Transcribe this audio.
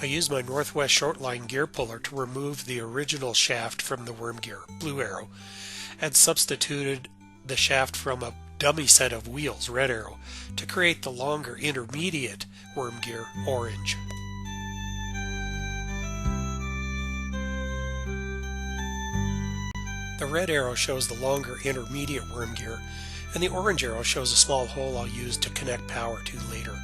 I used my Northwest Shortline gear puller to remove the original shaft from the worm gear, blue arrow, and substituted the shaft from a dummy set of wheels, red arrow, to create the longer intermediate worm gear, orange. The red arrow shows the longer intermediate worm gear, and the orange arrow shows a small hole I'll use to connect power to later.